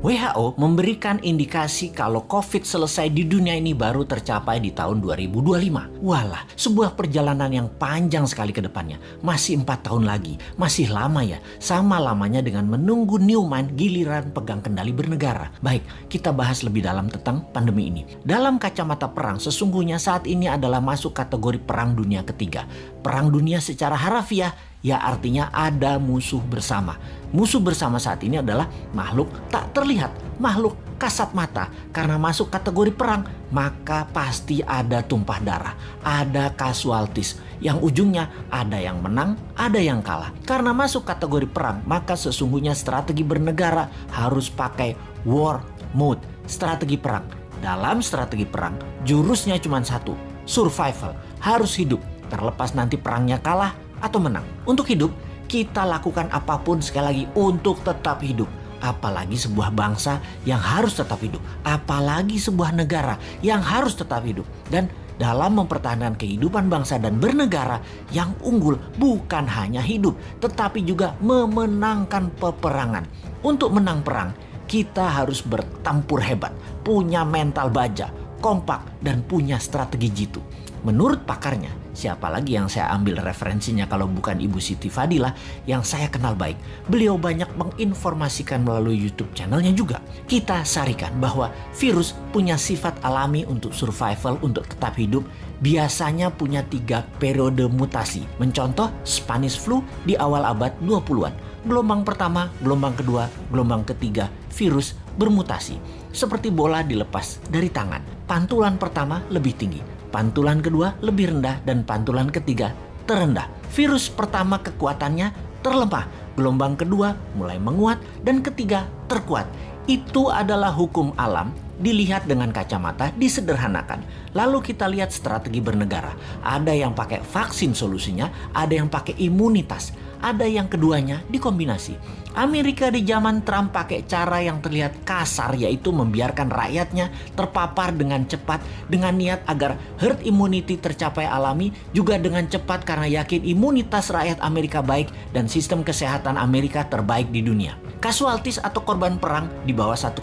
WHO memberikan indikasi kalau COVID selesai di dunia ini baru tercapai di tahun 2025. Walah, sebuah perjalanan yang panjang sekali ke depannya. Masih 4 tahun lagi. Masih lama ya. Sama lamanya dengan menunggu Newman giliran pegang kendali bernegara. Baik, kita bahas lebih dalam tentang pandemi ini. Dalam kacamata perang, sesungguhnya saat ini adalah masuk kategori perang dunia ketiga. Perang dunia secara harafiah ya artinya ada musuh bersama. Musuh bersama saat ini adalah makhluk tak terlihat, makhluk kasat mata. Karena masuk kategori perang, maka pasti ada tumpah darah, ada casualties. Yang ujungnya ada yang menang, ada yang kalah. Karena masuk kategori perang, maka sesungguhnya strategi bernegara harus pakai war mode, strategi perang. Dalam strategi perang, jurusnya cuma satu, survival, harus hidup. Terlepas nanti perangnya kalah atau menang. Untuk hidup, kita lakukan apapun sekali lagi untuk tetap hidup. Apalagi sebuah bangsa yang harus tetap hidup. Apalagi sebuah negara yang harus tetap hidup. Dan dalam mempertahankan kehidupan bangsa dan bernegara, yang unggul bukan hanya hidup, tetapi juga memenangkan peperangan. Untuk menang perang, kita harus bertempur hebat, punya mental baja, kompak, dan punya strategi jitu. Menurut pakarnya, siapa lagi yang saya ambil referensinya kalau bukan Ibu Siti Fadilah yang saya kenal baik. Beliau banyak menginformasikan melalui YouTube channelnya juga. Kita sarikan bahwa virus punya sifat alami untuk survival, untuk tetap hidup. Biasanya punya 3 periode mutasi. Mencontoh Spanish flu di awal abad 20-an. Gelombang pertama, gelombang kedua, gelombang ketiga, virus bermutasi. Seperti bola dilepas dari tangan. Pantulan pertama lebih tinggi, pantulan kedua lebih rendah, dan pantulan ketiga terendah. Virus pertama kekuatannya terlemah, gelombang kedua mulai menguat, dan ketiga terkuat. Itu adalah hukum alam, dilihat dengan kacamata, disederhanakan. Lalu kita lihat strategi bernegara. Ada yang pakai vaksin solusinya, ada yang pakai imunitas, ada yang keduanya dikombinasi. Amerika di zaman Trump pakai cara yang terlihat kasar, yaitu membiarkan rakyatnya terpapar dengan cepat dengan niat agar herd immunity tercapai alami, juga dengan cepat karena yakin imunitas rakyat Amerika baik dan sistem kesehatan Amerika terbaik di dunia. Casualties atau korban perang di bawah 1,5%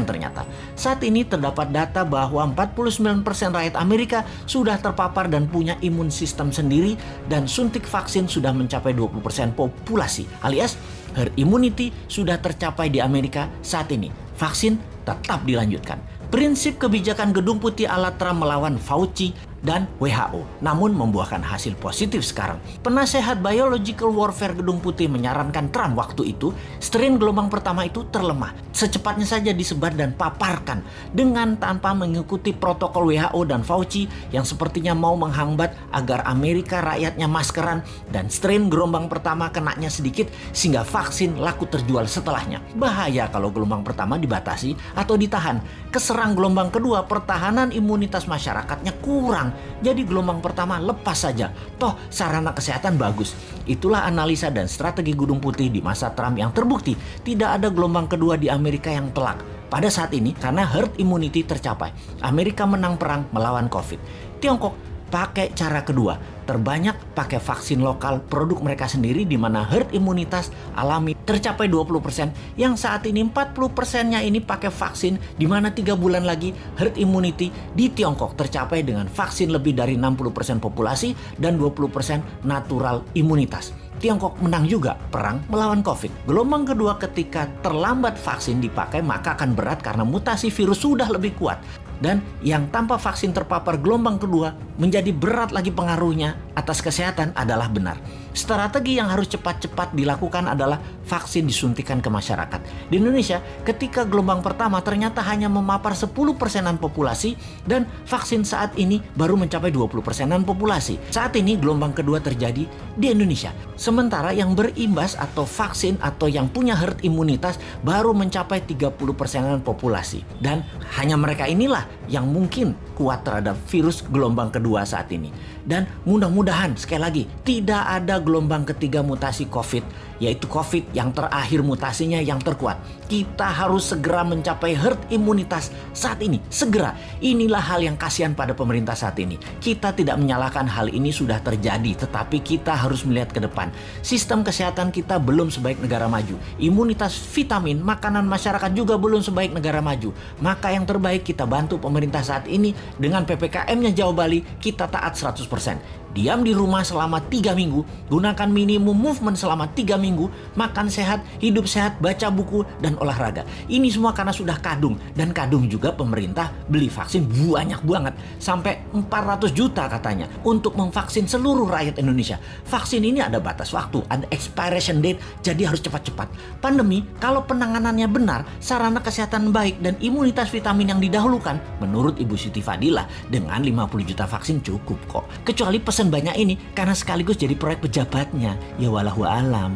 ternyata. Saat ini terdapat data bahwa 49% rakyat Amerika sudah terpapar dan punya imun sistem sendiri, dan suntik vaksin sudah mencapai 20% populasi, alias herd immunity sudah tercapai di Amerika saat ini. Vaksin tetap dilanjutkan. Prinsip kebijakan Gedung Putih ala Trump melawan Fauci dan WHO, namun membuahkan hasil positif sekarang. Penasehat Biological Warfare Gedung Putih menyarankan Trump waktu itu, strain gelombang pertama itu terlemah. Secepatnya saja disebar dan paparkan dengan tanpa mengikuti protokol WHO dan Fauci yang sepertinya mau menghambat agar Amerika rakyatnya maskeran, dan strain gelombang pertama kenanya sedikit sehingga vaksin laku terjual setelahnya. Bahaya kalau gelombang pertama dibatasi atau ditahan. Keserang gelombang kedua, pertahanan imunitas masyarakatnya kurang. Jadi gelombang pertama lepas saja. Toh sarana kesehatan bagus. Itulah analisa dan strategi Gedung Putih di masa Trump yang terbukti tidak ada gelombang kedua di Amerika yang telak. Pada saat ini karena herd immunity tercapai, Amerika menang perang melawan COVID. Tiongkok pakai cara kedua, terbanyak pakai vaksin lokal produk mereka sendiri, di mana herd imunitas alami tercapai 20%, yang saat ini 40%-nya ini pakai vaksin, di mana 3 bulan lagi herd immunity di Tiongkok tercapai dengan vaksin lebih dari 60% populasi dan 20% natural imunitas. Tiongkok menang juga perang melawan COVID. Gelombang kedua ketika terlambat vaksin dipakai maka akan berat karena mutasi virus sudah lebih kuat. Dan yang tanpa vaksin terpapar gelombang kedua menjadi berat lagi pengaruhnya atas kesehatan adalah benar. Strategi yang harus cepat-cepat dilakukan adalah vaksin disuntikan ke masyarakat. Di Indonesia, ketika gelombang pertama ternyata hanya memapar 10%-an populasi, dan vaksin saat ini baru mencapai 20%-an populasi. Saat ini gelombang kedua terjadi di Indonesia. Sementara yang berimbas atau vaksin atau yang punya herd imunitas baru mencapai 30%-an populasi. Dan hanya mereka inilah yang mungkin kuat terhadap virus gelombang kedua saat ini. Dan mudah-mudahan sekali lagi tidak ada gelombang ketiga mutasi COVID, yaitu COVID yang terakhir mutasinya yang terkuat. Kita harus segera mencapai herd imunitas saat ini, segera. Inilah hal yang kasihan pada pemerintah saat ini. Kita tidak menyalahkan hal ini sudah terjadi, tetapi kita harus melihat ke depan. Sistem kesehatan kita belum sebaik negara maju. Imunitas vitamin, makanan masyarakat juga belum sebaik negara maju. Maka yang terbaik kita bantu pemerintah saat ini dengan PPKM-nya Jawa Bali, kita taat 100%. Diam di rumah selama 3 minggu, gunakan minimum movement selama 3 minggu, makan sehat, hidup sehat, baca buku, dan olahraga. Ini semua karena sudah kadung, dan kadung juga pemerintah beli vaksin banyak banget, sampai 400 juta katanya, untuk memvaksin seluruh rakyat Indonesia. Vaksin ini ada batas waktu, ada expiration date, jadi harus cepat-cepat. Pandemi, kalau penanganannya benar, sarana kesehatan baik, dan imunitas vitamin yang didahulukan, menurut Ibu Siti Fadilah, dengan 50 juta vaksin cukup kok. Kecuali pesan banyak ini karena sekaligus jadi proyek pejabatnya. Ya walahu alam.